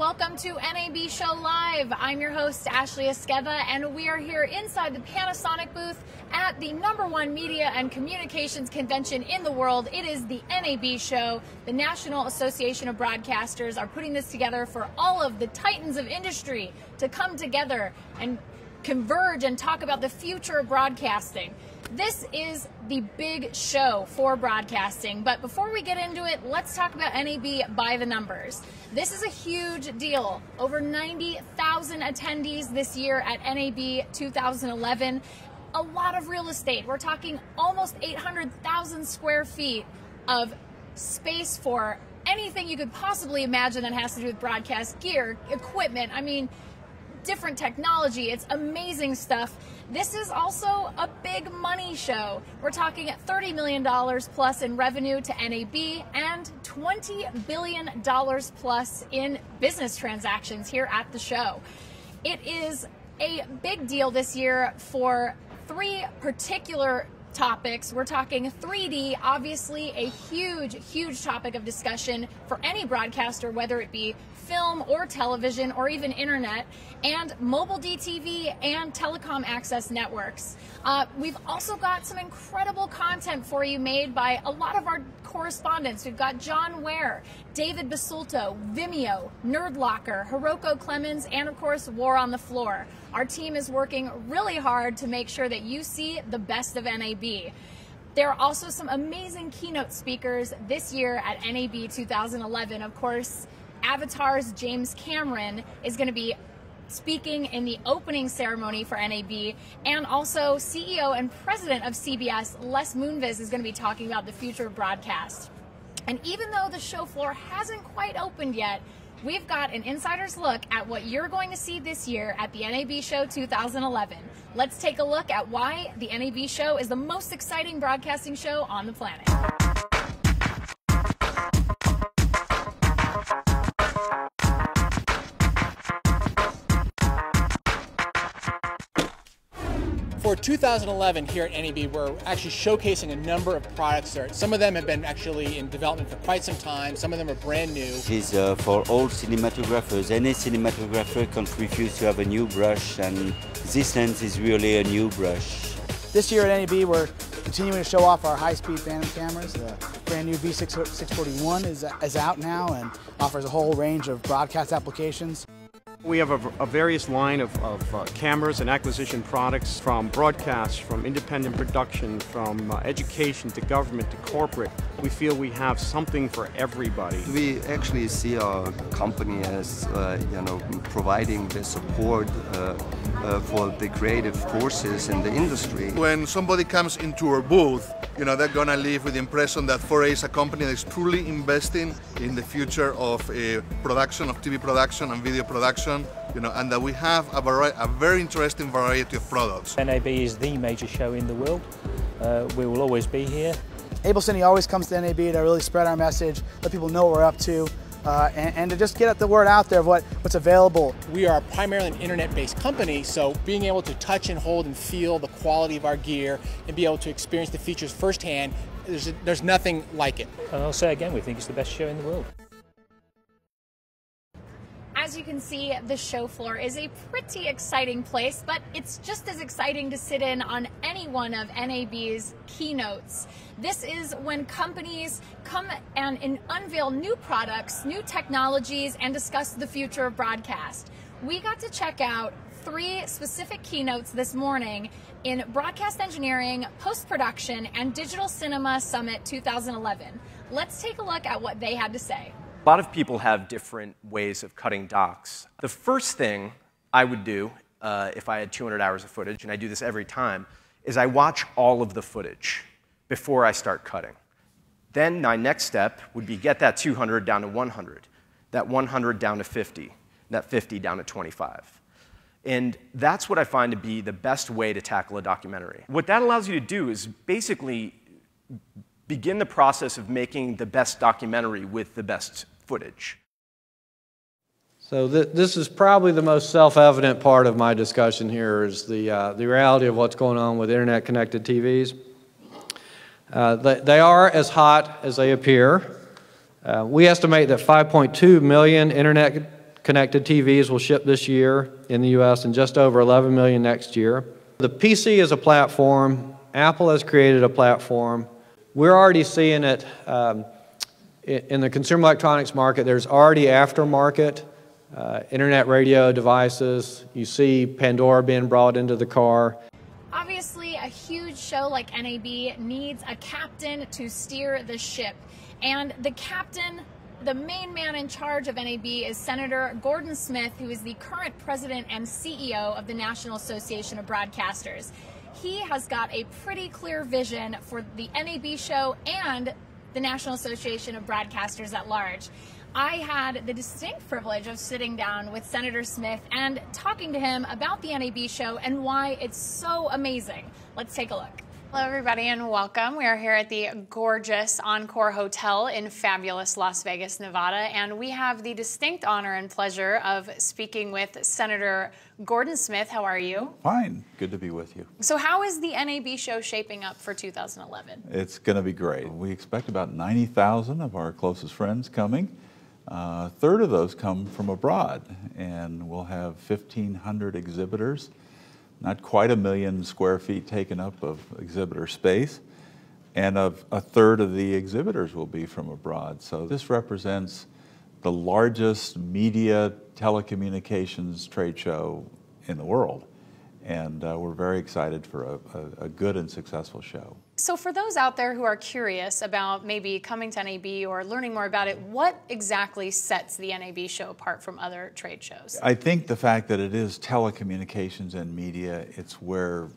welcome to NAB Show Live. I'm your host, Ashley Esqueda, and we are here inside the Panasonic booth at the #1 media and communications convention in the world. It is the NAB Show. The National Association of Broadcasters are putting this together for all of the titans of industry to come together and converge and talk about the future of broadcasting. This is the big show for broadcasting, but before we get into it, let's talk about NAB by the numbers. This is a huge deal. Over 90,000 attendees this year at NAB 2011. A lot of real estate. We're talking almost 800,000 square feet of space for anything you could possibly imagine that has to do with broadcast gear, equipment. I mean, different technology. It's amazing stuff. This is also a big money show. We're talking at $30 million plus in revenue to NAB and $20 billion plus in business transactions here at the show. It is a big deal this year for three particular topics. We're talking 3D, obviously a huge topic of discussion for any broadcaster, whether it be film or television or even internet, and mobile DTV and telecom access networks. We've also got some incredible content for you made by a lot of our correspondents. We've got John Ware, David Basulto, Vimeo, Nerdlocker, Hiroko Clemens, and of course War on the Floor. Our team is working really hard to make sure that you see the best of NAB. There are also some amazing keynote speakers this year at NAB 2011. Of course, Avatar's James Cameron is going to be speaking in the opening ceremony for NAB, and also CEO and president of CBS, Les Moonves, is going to be talking about the future of broadcast. And even though the show floor hasn't quite opened yet, we've got an insider's look at what you're going to see this year at the NAB Show 2011. Let's take a look at why the NAB Show is the most exciting broadcasting show on the planet. For 2011 here at NAB, we're actually showcasing a number of products there. Some of them have been actually in development for quite some time. Some of them are brand new. It is for all cinematographers. Any cinematographer can't refuse to have a new brush, and this lens is really a new brush. This year at NAB, we're continuing to show off our high-speed Phantom cameras. The brand new V641 is out now and offers a whole range of broadcast applications. We have a various line of cameras and acquisition products, from broadcast, from independent production, from education to government to corporate. We feel we have something for everybody. We actually see our company as providing the support for the creative forces in the industry. When somebody comes into our booth, they're going to leave with the impression that 4A is a company that's truly investing in the future of production, of TV production and video production, and that we have a very interesting variety of products. NAB is the major show in the world. We will always be here. Able Cine always comes to NAB to really spread our message, let people know what we're up to, and to just get the word out there of what's available. We are primarily an internet-based company, so being able to touch and hold and feel the quality of our gear and be able to experience the features firsthand, there's nothing like it. And I'll say again, we think it's the best show in the world. As you can see, the show floor is a pretty exciting place, but it's just as exciting to sit in on any one of NAB's keynotes. This is when companies come and unveil new products, new technologies, and discuss the future of broadcast. We got to check out 3 specific keynotes this morning in Broadcast Engineering, Post-Production, and Digital Cinema Summit 2011. Let's take a look at what they had to say. A lot of people have different ways of cutting docs. The first thing I would do if I had 200 hours of footage, and I do this every time, is I watch all of the footage before I start cutting. Then my next step would be get that 200 down to 100, that 100 down to 50, that 50 down to 25. And that's what I find to be the best way to tackle a documentary. What that allows you to do is basically begin the process of making the best documentary with the best footage. So this is probably the most self-evident part of my discussion here, is the reality of what's going on with internet-connected TVs. They are as hot as they appear. We estimate that 5.2 million internet connected TVs will ship this year in the US and just over 11 million next year. The PC is a platform. Apple has created a platform. We're already seeing it in the consumer electronics market. There's already aftermarket internet radio devices. You see Pandora being brought into the car. Obviously, a huge show like NAB needs a captain to steer the ship. And the captain, the main man in charge of NAB, is Senator Gordon Smith, who is the current president and CEO of the National Association of Broadcasters. He has got a pretty clear vision for the NAB show and the National Association of Broadcasters at large. I had the distinct privilege of sitting down with Senator Smith and talking to him about the NAB show and why it's so amazing. Let's take a look. Hello, everybody, and welcome. We are here at the gorgeous Encore Hotel in fabulous Las Vegas, Nevada, and we have the distinct honor and pleasure of speaking with Senator Gordon Smith. How are you? Fine. Good to be with you. So how is the NAB show shaping up for 2011? It's going to be great. We expect about 90,000 of our closest friends coming. A third of those come from abroad, and we'll have 1,500 exhibitors. Not quite 1 million square feet taken up of exhibitor space, and a third of the exhibitors will be from abroad. So this represents the largest media telecommunications trade show in the world, and we're very excited for a good and successful show. So for those out there who are curious about maybe coming to NAB or learning more about it, what exactly sets the NAB show apart from other trade shows? I think the fact that it is telecommunications and media, it's where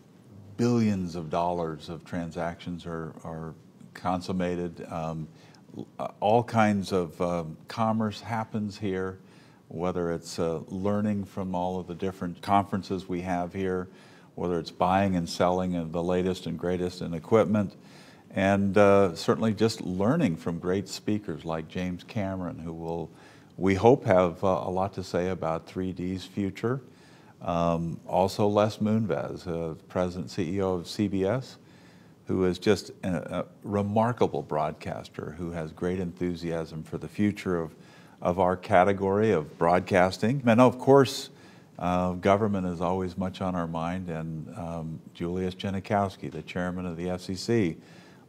billions of dollars of transactions are consummated. All kinds of commerce happens here, whether it's learning from all of the different conferences we have here, whether it's buying and selling of the latest and greatest in equipment, and certainly just learning from great speakers like James Cameron, who will, we hope, have a lot to say about 3D's future. Also Les Moonves, President CEO of CBS, who is just a remarkable broadcaster who has great enthusiasm for the future of our category of broadcasting. And of course, government is always much on our mind, and Julius Janikowski, the chairman of the FCC,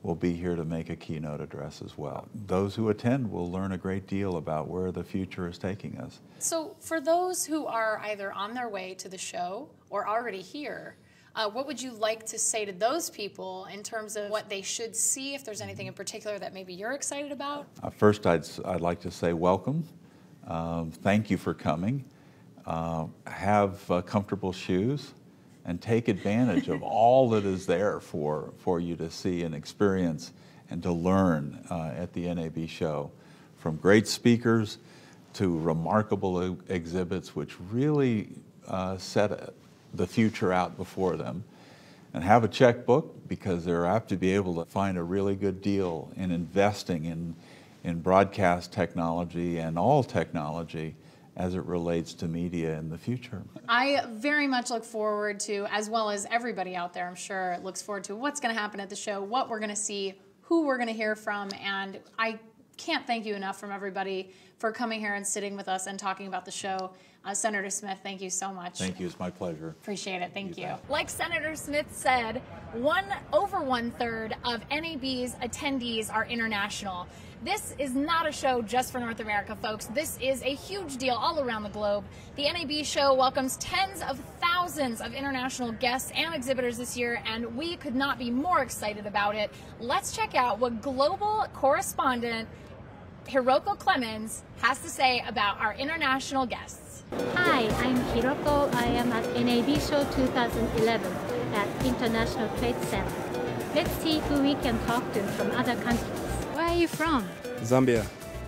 will be here to make a keynote address as well. Those who attend will learn a great deal about where the future is taking us. So for those who are either on their way to the show or already here, what would you like to say to those people in terms of what they should see, if there's anything in particular that maybe you're excited about? First, I'd like to say welcome. Thank you for coming. Have comfortable shoes and take advantage of all that is there for you to see and experience and to learn at the NAB show, from great speakers to remarkable exhibits which really set the future out before them. And have a checkbook, because they're apt to be able to find a really good deal in investing in broadcast technology and all technology as it relates to media in the future. I very much look forward to, as well as everybody out there, I'm sure, looks forward to what's going to happen at the show, what we're going to see, who we're going to hear from, and I can't thank you enough from everybody for coming here and sitting with us and talking about the show. Senator Smith, thank you so much. Thank you, it's my pleasure. Appreciate it, thank you. Like Senator Smith said, over one-third of NAB's attendees are international. This is not a show just for North America, folks. This is a huge deal all around the globe. The NAB show welcomes tens of thousands of international guests and exhibitors this year, and we could not be more excited about it. Let's check out what global correspondent Hiroko Clemens has to say about our international guests. Hi, I'm Hiroko. I am at NAB Show 2011 at International Trade Center. Let's see who we can talk to from other countries. Where are you from? Zambia.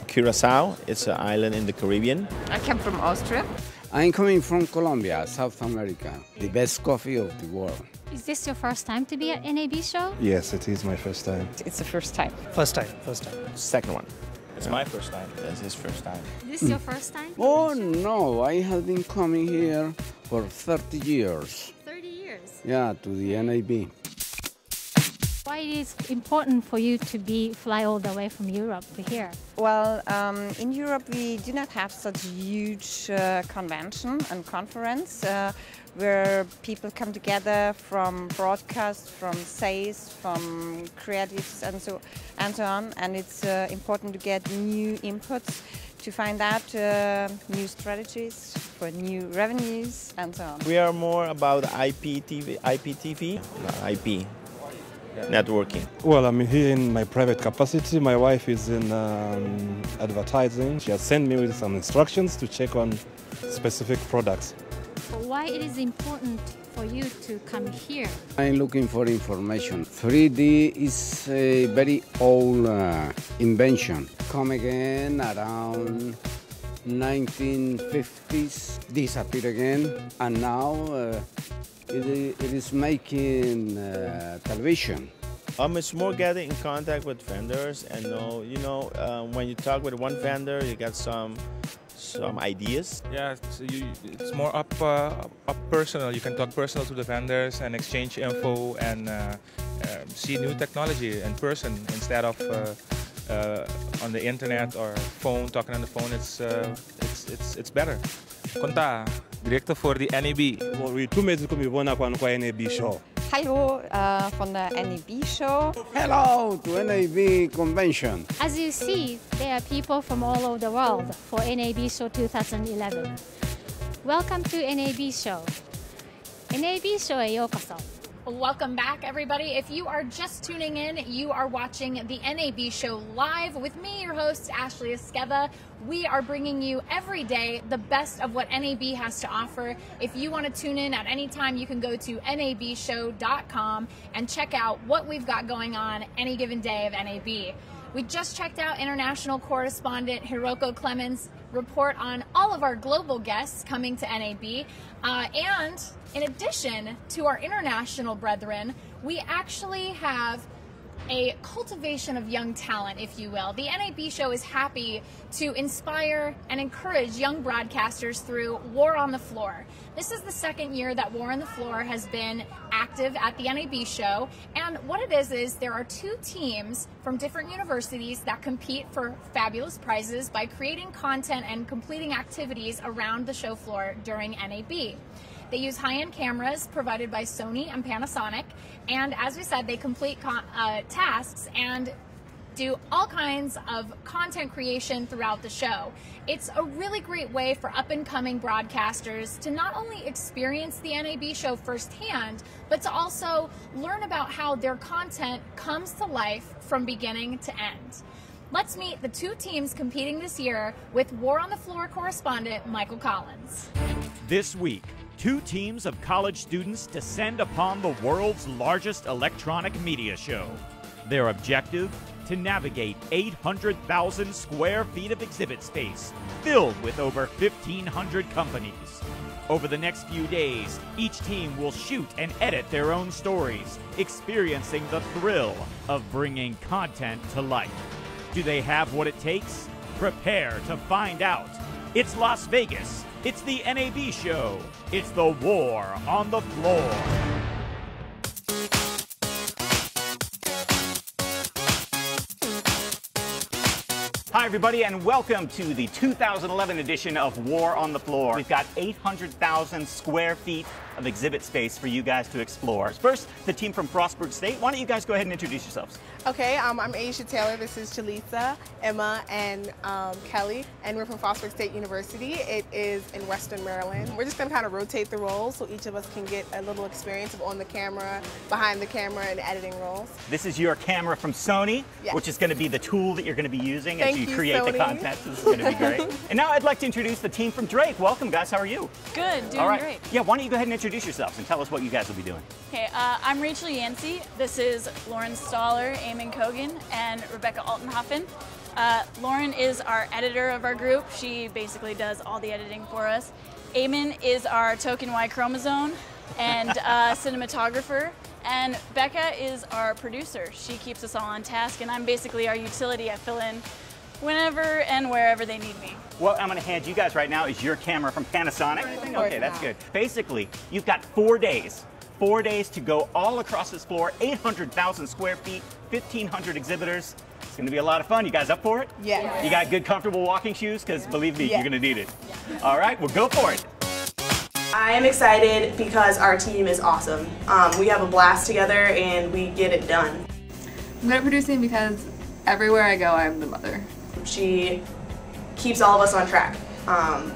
Curacao, it's an island in the Caribbean. I come from Austria. I'm coming from Colombia, South America, the best coffee of the world. Is this your first time to be at NAB Show? Yes, it is my first time. It's the first time. First time. Second one. It's my first time. That's his first time. Is this your first time? Oh no, I have been coming here for 30 years. 30 years? Yeah, to the NAB. Why it is important for you to fly all the way from Europe to here? Well, in Europe we do not have such huge convention and conference where people come together from broadcast, from sales, from creatives and so on. And it's important to get new inputs, to find out new strategies for new revenues and so on. We are more about IP networking. Well, I'm here in my private capacity. My wife is in advertising. She has sent me with some instructions to check on specific products. Why it is important for you to come here? I'm looking for information. 3D is a very old invention. Come again around 1950s, disappear again, and now it is making television. It's more getting in contact with vendors and when you talk with one vendor, you get some ideas. Yeah, it's more up personal. You can talk personal to the vendors and exchange info and see new technology in person instead of on the internet or phone. Talking on the phone, it's better. Konta, director voor de NAB. We two mensen komen wonen qua NAB Show. Hallo van de NAB Show. Hello to NAB Convention. As you see, there are people from all over the world for NAB Show 2011. Welcome to NAB Show. NAB Show へようこそ. Welcome back, everybody. If you are just tuning in, you are watching the NAB Show live with me, your host, Ashley Esqueda. We are bringing you every day the best of what NAB has to offer. If you want to tune in at any time, you can go to nabshow.com and check out what we've got going on any given day of NAB. We just checked out international correspondent Hiroko Clemens' report on all of our global guests coming to NAB. And in addition to our international brethren, we actually have a cultivation of young talent, if you will. The NAB Show is happy to inspire and encourage young broadcasters through War on the Floor. This is the second year that War on the Floor has been active at the NAB Show, and what it is there are two teams from different universities that compete for fabulous prizes by creating content and completing activities around the show floor during NAB. They use high-end cameras provided by Sony and Panasonic, and as we said, they complete tasks and do all kinds of content creation throughout the show. It's a really great way for up-and-coming broadcasters to not only experience the NAB Show firsthand, but to also learn about how their content comes to life from beginning to end. Let's meet the two teams competing this year with War on the Floor correspondent Michael Collins. This week, two teams of college students descend upon the world's largest electronic media show. Their objective? To navigate 800,000 square feet of exhibit space, filled with over 1,500 companies. Over the next few days, each team will shoot and edit their own stories, experiencing the thrill of bringing content to life. Do they have what it takes? Prepare to find out. It's Las Vegas. It's the NAB Show. It's the War on the Floor. Hi, everybody, and welcome to the 2011 edition of War on the Floor. We've got 800,000 square feet of exhibit space for you guys to explore. First, the team from Frostburg State. Why don't you guys go ahead and introduce yourselves? Okay, I'm Aisha Taylor. This is Chalisa, Emma, and Kelly, and we're from Frostburg State University. It is in Western Maryland. We're just going to kind of rotate the roles so each of us can get a little experience of on the camera, behind the camera, and editing roles. This is your camera from Sony, yes, which is going to be the tool that you're going to be using as you create Sony. The content. So this is going to be great. And now I'd like to introduce the team from Drake. Welcome, guys. How are you? Good, doing All right. great. Yeah, why don't you go ahead and introduce yourselves and tell us what you guys will be doing. Okay, I'm Rachel Yancey. This is Lauren Stoller, Eamon Kogan, and Rebecca Altenhofen. Lauren is our editor of our group. She basically does all the editing for us. Eamon is our token Y chromosome and cinematographer. And Becca is our producer. She keeps us all on task, and I'm basically our utility. I fill in whenever and wherever they need me. What I'm going to hand you guys right now is your camera from Panasonic. Okay, that's good. Basically, you've got 4 days. 4 days to go all across this floor, 800,000 square feet, 1,500 exhibitors. It's going to be a lot of fun. You guys up for it? Yes. You got good, comfortable walking shoes? Because believe me, Yes. you're going to need it. All right, well, go for it. I am excited because our team is awesome. We have a blast together and we get it done. I'm good at producing because everywhere I go, I'm the mother. She keeps all of us on track.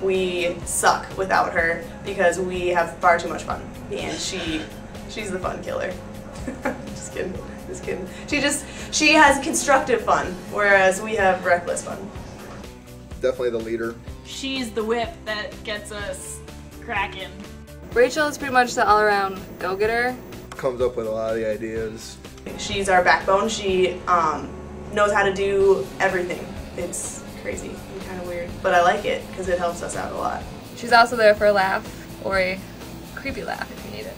We suck without her because we have far too much fun, and she's the fun killer. Just kidding. Just kidding. She has constructive fun, whereas we have reckless fun. Definitely the leader. She's the whip that gets us cracking. Rachel is pretty much the all-around go-getter. Comes up with a lot of the ideas. She's our backbone. She knows how to do everything. It's crazy and kind of weird, but I like it because it helps us out a lot. She's also there for a laugh or a creepy laugh if you need it.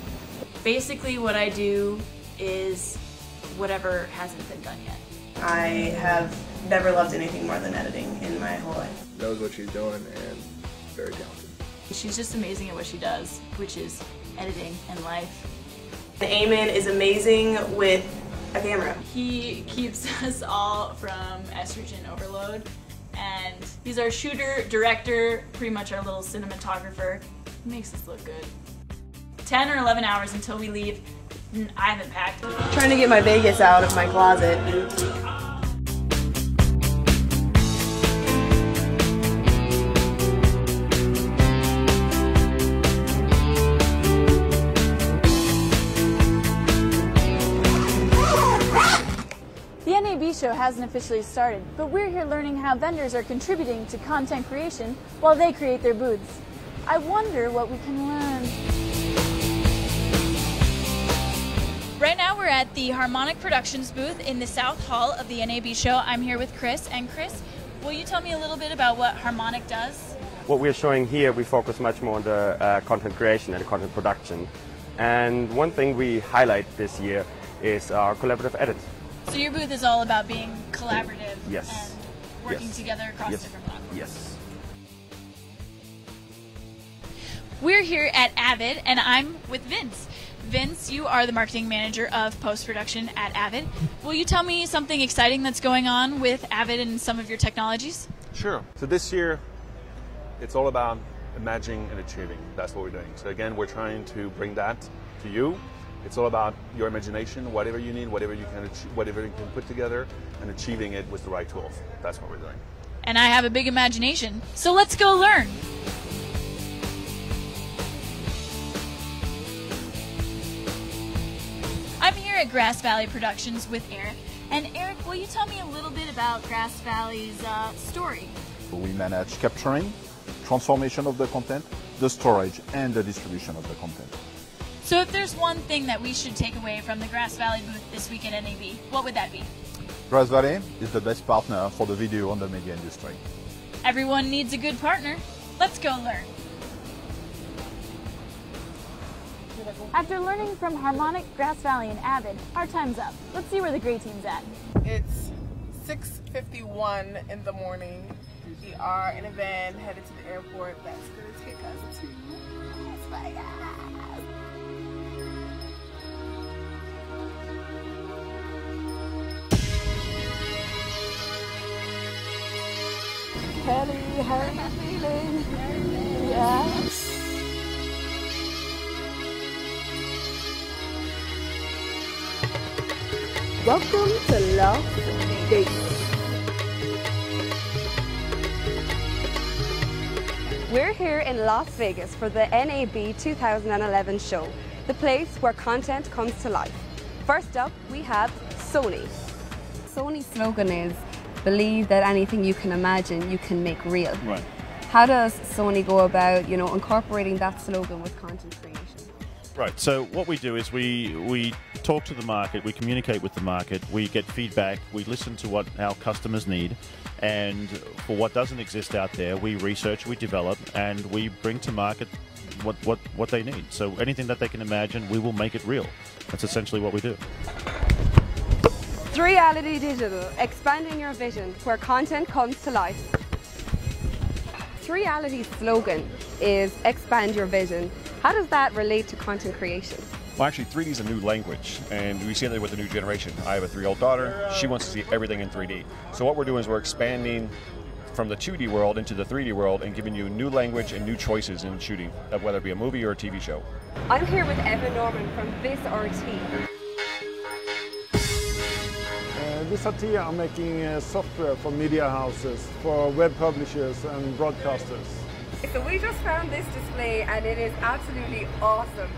Basically what I do is whatever hasn't been done yet. I have never loved anything more than editing in my whole life. Knows what she's doing and very talented. She's just amazing at what she does, which is editing and life. Eamon is amazing with a camera. He keeps us all from estrogen overload, and he's our shooter, director, pretty much our little cinematographer. He makes us look good. 10 or 11 hours until we leave. I haven't packed. Trying to get my Vegas out of my closet. The NAB show hasn't officially started, but we're here learning how vendors are contributing to content creation while they create their booths. I wonder what we can learn. Right now we're at the Harmonic Productions booth in the South Hall of the NAB show. I'm here with Chris. And Chris, will you tell me a little bit about what Harmonic does? What we're showing here, we focus much more on the content creation and the content production. And one thing we highlight this year is our collaborative edit. So your booth is all about being collaborative Yes. and working Yes. together across Yes. different platforms. Yes. We're here at Avid, and I'm with Vince. Vince, you are the marketing manager of post-production at Avid. Will you tell me something exciting that's going on with Avid and some of your technologies? Sure. So this year, it's all about imagining and achieving. That's what we're doing. So again, we're trying to bring that to you. It's all about your imagination, whatever you need, whatever you can put together, and achieving it with the right tools. That's what we're doing. And I have a big imagination, so let's go learn. I'm here at Grass Valley Productions with Eric. And Eric, will you tell me a little bit about Grass Valley's story? We manage capturing, transformation of the content, the storage, and the distribution of the content. So if there's one thing that we should take away from the Grass Valley booth this week at NAB, what would that be? Grass Valley is the best partner for the video and the media industry. Everyone needs a good partner. Let's go learn. After learning from Harmonic, Grass Valley, and Avid, our time's up. Let's see where the gray team's at. It's 6:51 in the morning. We are in a van headed to the airport. That's going to take us to Las Vegas. Kelly, how are you feeling? Yeah. Welcome to Las Vegas. We're here in Las Vegas for the NAB 2011 show, the place where content comes to life. First up, we have Sony. Sony's slogan is, believe that anything you can imagine, you can make real. Right. How does Sony go about, incorporating that slogan with content creation? Right, so what we do is we talk to the market, we communicate with the market, we get feedback, we listen to what our customers need, and for what doesn't exist out there, we research, we develop, and we bring to market what they need. So anything that they can imagine, we will make it real. That's essentially what we do. 3Reality Digital, expanding your vision where content comes to life. 3Reality's slogan is expand your vision. How does that relate to content creation? Well, actually, 3D is a new language, and we see that with the new generation. I have a 3-year-old daughter. She wants to see everything in 3D. So what we're doing is we're expanding from the 2D world into the 3D world and giving you new language and new choices in shooting, whether it be a movie or a TV show. I'm here with Evan Norman from This RT. This RT are making software for media houses, for web publishers and broadcasters. So we just found this display and it is absolutely awesome.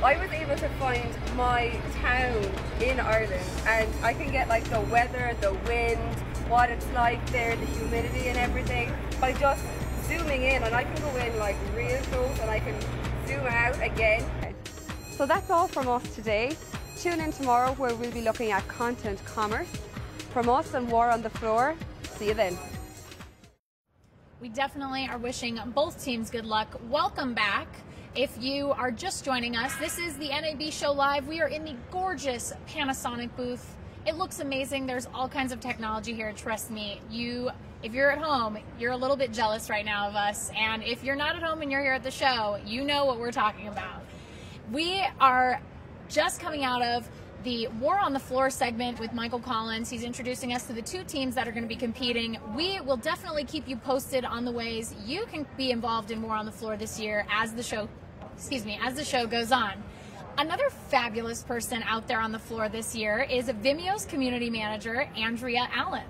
I was able to find my town in Ireland and I can get like the weather, the wind, what it's like there, the humidity and everything by just zooming in, and I can go in like real close and I can zoom out again. So that's all from us today. Tune in tomorrow where we'll be looking at content commerce. From us and War on the Floor, see you then. We definitely are wishing both teams good luck. Welcome back. If you are just joining us, this is the NAB Show Live. We are in the gorgeous Panasonic booth. It looks amazing. There's all kinds of technology here. Trust me. If you're at home, you're a little bit jealous right now of us. And if you're not at home and you're here at the show, you know what we're talking about. We are just coming out of the War on the Floor segment with Michael Collins. He's introducing us to the two teams that are going to be competing. We will definitely keep you posted on the ways you can be involved in War on the Floor this year as the show, as the show goes on. Another fabulous person out there on the floor this year is Vimeo's community manager, Andrea Allen.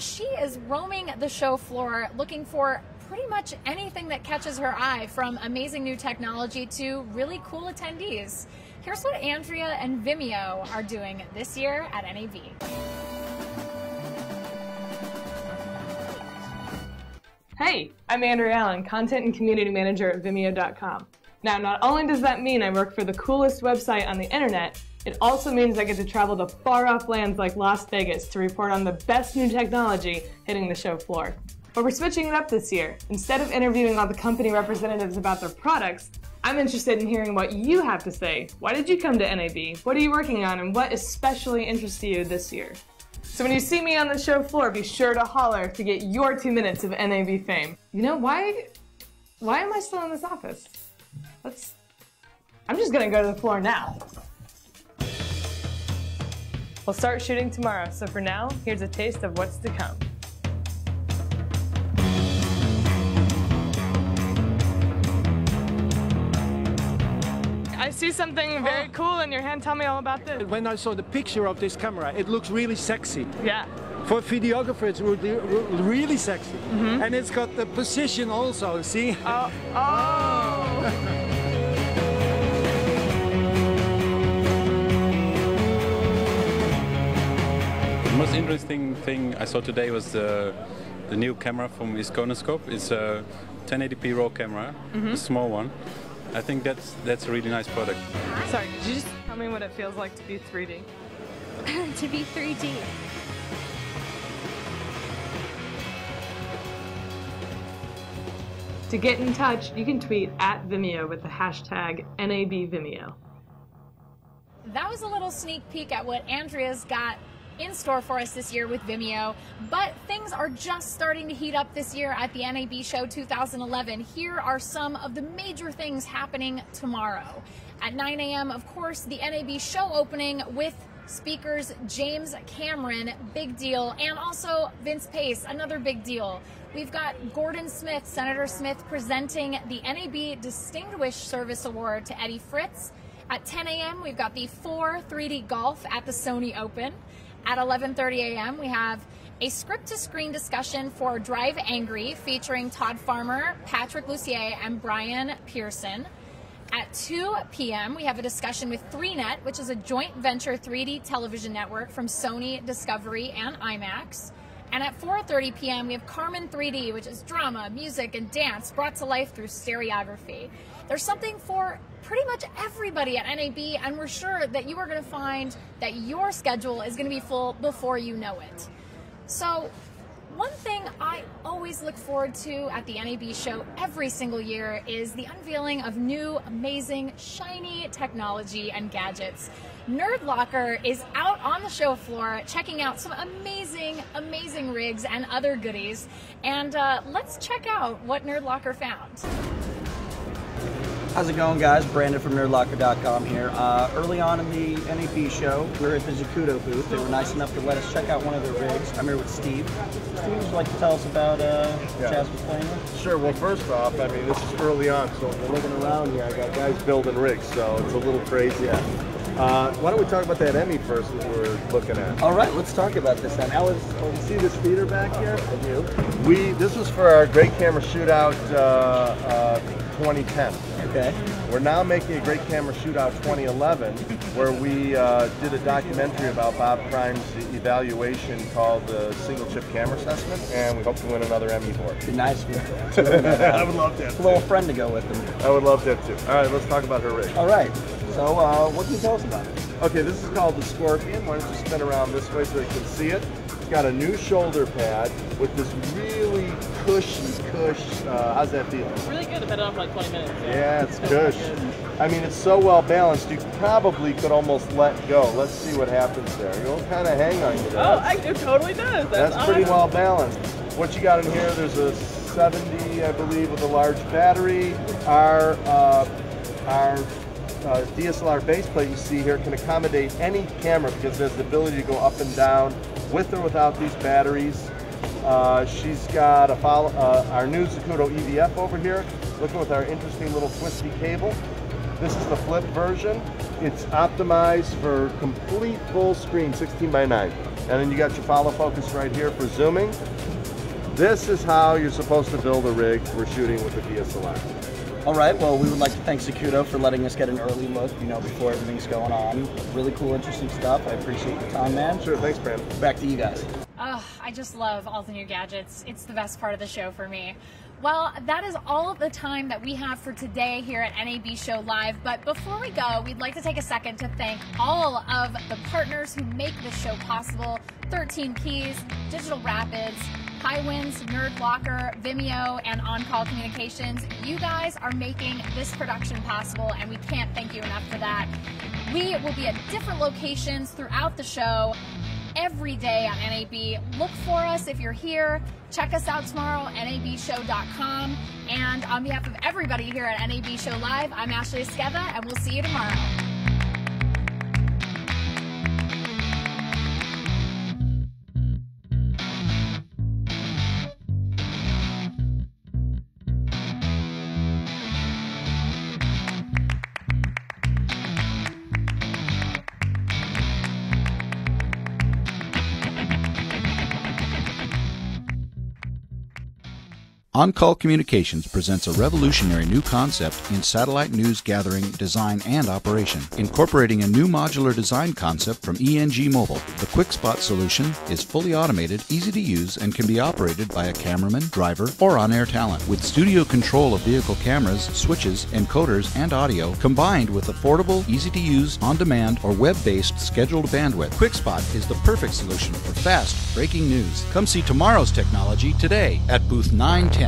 She is roaming the show floor looking for pretty much anything that catches her eye, from amazing new technology to really cool attendees. Here's what Andrea and Vimeo are doing this year at NAB. Hey, I'm Andrea Allen, Content and Community Manager at Vimeo.com. Now, not only does that mean I work for the coolest website on the internet, it also means I get to travel to far-off lands like Las Vegas to report on the best new technology hitting the show floor. But we're switching it up this year. Instead of interviewing all the company representatives about their products, I'm interested in hearing what you have to say. Why did you come to NAB? What are you working on, and what especially interests you this year? So when you see me on the show floor, be sure to holler to get your 2 minutes of NAB fame. You know, why am I still in this office? I'm just gonna go to the floor now. We'll start shooting tomorrow, so for now, here's a taste of what's to come. I see something very cool in your hand. Tell me all about this. When I saw the picture of this camera, it looks really sexy. Yeah. For a videographer, it's really sexy. And it's got the position also, see? Oh. The most interesting thing I saw today was the new camera from Iconoscope. It's a 1080p RAW camera, a small one. I think that's a really nice product. Sorry, could you just tell me what it feels like to be 3D? To be 3D. To get in touch, you can tweet at Vimeo with the hashtag NABVimeo. That was a little sneak peek at what Andrea's got in store for us this year with Vimeo, but things are just starting to heat up this year at the NAB Show 2011. Here are some of the major things happening tomorrow. At 9 a.m., of course, the NAB Show opening with speakers James Cameron, big deal, and also Vince Pace, another big deal. We've got Gordon Smith, Senator Smith, presenting the NAB Distinguished Service Award to Eddie Fritz. At 10 a.m., we've got the 4-3D Golf at the Sony Open. At 11:30 a.m., we have a script-to-screen discussion for Drive Angry featuring Todd Farmer, Patrick Lussier, and Brian Pearson. At 2 p.m., we have a discussion with 3Net, which is a joint venture 3D television network from Sony, Discovery, and IMAX. And at 4:30 p.m., we have Carmen 3D, which is drama, music, and dance brought to life through stereography. There's something for pretty much everybody at NAB, and we're sure that you are going to find that your schedule is going to be full before you know it. So one thing I always look forward to at the NAB show every single year is the unveiling of new, amazing, shiny technology and gadgets. Nerd Locker is out on the show floor checking out some amazing rigs and other goodies. And let's check out what Nerd Locker found. How's it going, guys? Brandon from nerdlocker.com here. Early on in the NAB show, we were at the Zacuto booth. They were nice enough to let us check out one of their rigs. I'm here with Steve. Steve, would you like to tell us about Chaz was playing with? Sure. Well, first off, I mean, this is early on, so if you're looking around here, I got guys building rigs, so it's a little crazy. Why don't we talk about that Emmy first that we're looking at? All right, let's talk about this then. You see this feeder back here? I do. This was for our Great Camera Shootout 2010. Okay. We're now making a Great Camera Shootout 2011, where we did a documentary about Bob Prime's evaluation called the Single Chip Camera Assessment, and we hope to win another Emmy for it. Be nice. I would love that. A little friend to go with them. I would love that too. All right, let's talk about her rig. All right. So, what can you tell us about it? Okay, this is called the Scorpion. Why don't you spin around this way so you can see it? It's got a new shoulder pad with this really cushy how's that feel? It's really good. I've had it on for like 20 minutes. Yeah, it's cush. I mean, it's so well balanced, you probably could almost let go. Let's see what happens there. You'll kind of hang on to that. It totally does. That's awesome. pretty well balanced. What you got in here, there's a 70, I believe, with a large battery. Our DSLR base plate you see here can accommodate any camera because it has the ability to go up and down with or without these batteries. She's got our new Zacuto EVF over here, looking with our interesting little twisty cable. This is the flip version. It's optimized for complete full screen 16:9. And then you got your follow focus right here for zooming. This is how you're supposed to build a rig for shooting with a DSLR. All right, well, we would like to thank Zacuto for letting us get an early look, before everything's going on. Really cool, interesting stuff. I appreciate your time, man. Sure, thanks, Brandon. Back to you guys. Oh, I just love all the new gadgets. It's the best part of the show for me. Well, that is all of the time that we have for today here at NAB Show Live. But before we go, we'd like to take a second to thank all of the partners who make this show possible. 13 Keys, Digital Rapids, High Winds, Nerd Locker, Vimeo, and On Call Communications. You guys are making this production possible, and we can't thank you enough for that. We will be at different locations throughout the show every day on NAB. Look for us if you're here. Check us out tomorrow, nabshow.com. And on behalf of everybody here at NAB Show Live, I'm Ashley Esqueda, and we'll see you tomorrow. On Call Communications presents a revolutionary new concept in satellite news gathering, design, and operation, incorporating a new modular design concept from ENG Mobile. The QuickSpot solution is fully automated, easy to use, and can be operated by a cameraman, driver, or on-air talent. With studio control of vehicle cameras, switches, encoders, and audio, combined with affordable, easy-to-use, on-demand, or web-based scheduled bandwidth, QuickSpot is the perfect solution for fast, breaking news. Come see tomorrow's technology today at Booth 910.